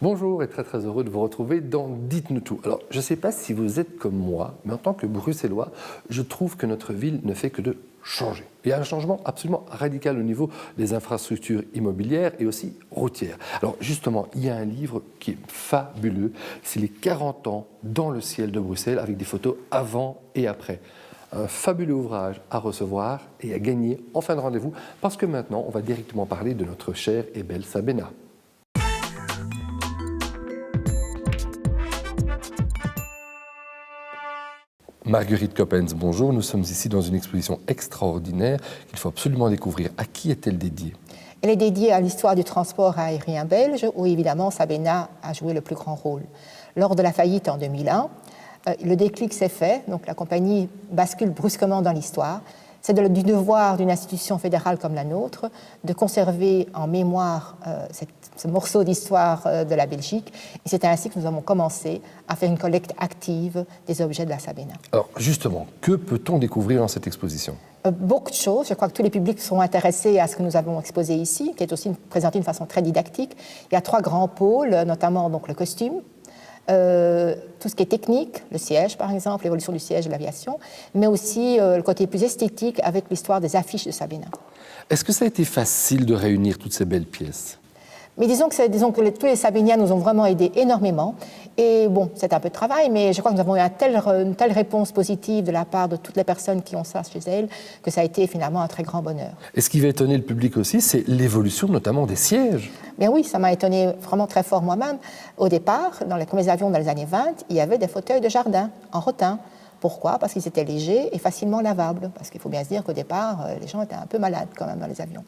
Bonjour et très heureux de vous retrouver dans Dites-nous tout. Alors, je ne sais pas si vous êtes comme moi, mais en tant que Bruxellois, je trouve que notre ville ne fait que de changer. Il y a un changement absolument radical au niveau des infrastructures immobilières et aussi routières. Alors justement, il y a un livre qui est fabuleux, c'est les 40 ans dans le ciel de Bruxelles avec des photos avant et après. Un fabuleux ouvrage à recevoir et à gagner en fin de rendez-vous parce que maintenant, on va directement parler de notre chère et belle Sabena. Marguerite Coppens, bonjour. Nous sommes ici dans une exposition extraordinaire qu'il faut absolument découvrir. À qui est-elle dédiée? Elle est dédiée à l'histoire du transport aérien belge, où évidemment Sabena a joué le plus grand rôle. Lors de la faillite en 2001, le déclic s'est fait, donc la compagnie bascule brusquement dans l'histoire. C'est du devoir d'une institution fédérale comme la nôtre de conserver en mémoire ce morceau d'histoire de la Belgique. Et c'est ainsi que nous avons commencé à faire une collecte active des objets de la Sabena. Alors justement, que peut-on découvrir dans cette exposition? Beaucoup de choses. Je crois que tous les publics sont intéressés à ce que nous avons exposé ici, qui est aussi présenté d'une façon très didactique. Il y a 3 grands pôles, notamment donc, le costume, tout ce qui est technique, le siège par exemple, l'évolution du siège de l'aviation, mais aussi le côté plus esthétique avec l'histoire des affiches de Sabena. Est-ce que ça a été facile de réunir toutes ces belles pièces? Mais disons que tous les Sabéniens nous ont vraiment aidés énormément. Et bon, c'est un peu de travail, mais je crois que nous avons eu une telle réponse positive de la part de toutes les personnes qui ont ça chez elles, que ça a été finalement un très grand bonheur. Et ce qui va étonner le public aussi, c'est l'évolution notamment des sièges. Bien oui, ça m'a étonné vraiment très fort moi-même. Au départ, dans les premiers avions dans les années 20, il y avait des fauteuils de jardin en rotin. Pourquoi? Parce qu'ils étaient légers et facilement lavables. Parce qu'il faut bien se dire qu'au départ, les gens étaient un peu malades quand même dans les avions.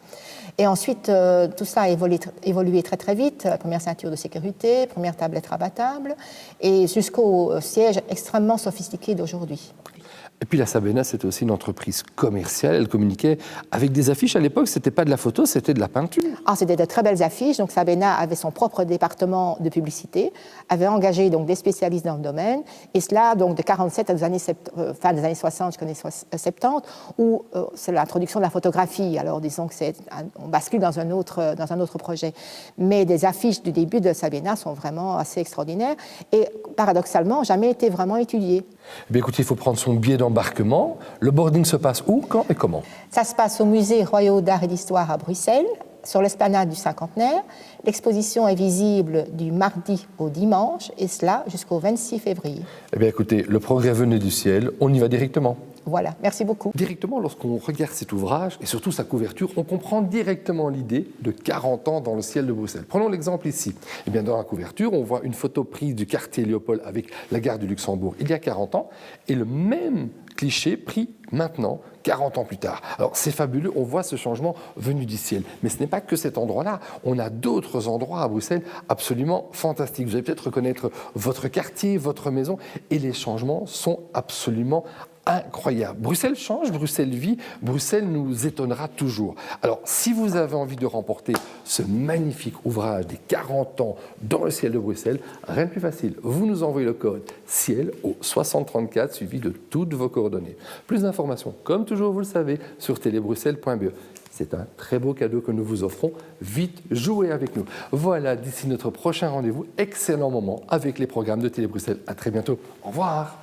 Et ensuite, tout ça a évolué très vite. La première ceinture de sécurité, première tablette rabattable, et jusqu'au siège extrêmement sophistiqué d'aujourd'hui. Et puis la Sabena, c'était aussi une entreprise commerciale. Elle communiquait avec des affiches. À l'époque, ce n'était pas de la photo, c'était de la peinture. Ah, c'était de très belles affiches. Donc Sabena avait son propre département de publicité, avait engagé donc des spécialistes dans le domaine. Et cela donc de 47 à fin des années 60 jusqu'aux années 70, où c'est l'introduction de la photographie. Alors disons que on bascule dans un autre projet. Mais des affiches du début de Sabena sont vraiment assez extraordinaires et paradoxalement jamais été vraiment étudiées. Eh bien, écoutez, il faut prendre son billet d'embarquement. Le boarding se passe où, quand et comment? Ça se passe au Musée royal d'art et d'histoire à Bruxelles, sur l'esplanade du Cinquantenaire. L'exposition est visible du mardi au dimanche, et cela jusqu'au 26 février. Eh bien, écoutez, le progrès venait du ciel, on y va directement. Voilà, merci beaucoup. Directement, lorsqu'on regarde cet ouvrage, et surtout sa couverture, on comprend directement l'idée de 40 ans dans le ciel de Bruxelles. Prenons l'exemple ici. Eh bien, dans la couverture, on voit une photo prise du quartier Léopold avec la gare du Luxembourg il y a 40 ans, et le même cliché pris maintenant, 40 ans plus tard. Alors, c'est fabuleux, on voit ce changement venu du ciel. Mais ce n'est pas que cet endroit-là. On a d'autres endroits à Bruxelles absolument fantastiques. Vous allez peut-être reconnaître votre quartier, votre maison, et les changements sont absolument incroyable. Bruxelles change, Bruxelles vit, Bruxelles nous étonnera toujours. Alors, si vous avez envie de remporter ce magnifique ouvrage des 40 ans dans le ciel de Bruxelles, rien de plus facile. Vous nous envoyez le code CIEL au 6034 suivi de toutes vos coordonnées. Plus d'informations, comme toujours, vous le savez, sur télébruxelles.be. C'est un très beau cadeau que nous vous offrons. Vite, jouez avec nous. Voilà, d'ici notre prochain rendez-vous, excellent moment avec les programmes de Télé Bruxelles. À très bientôt. Au revoir.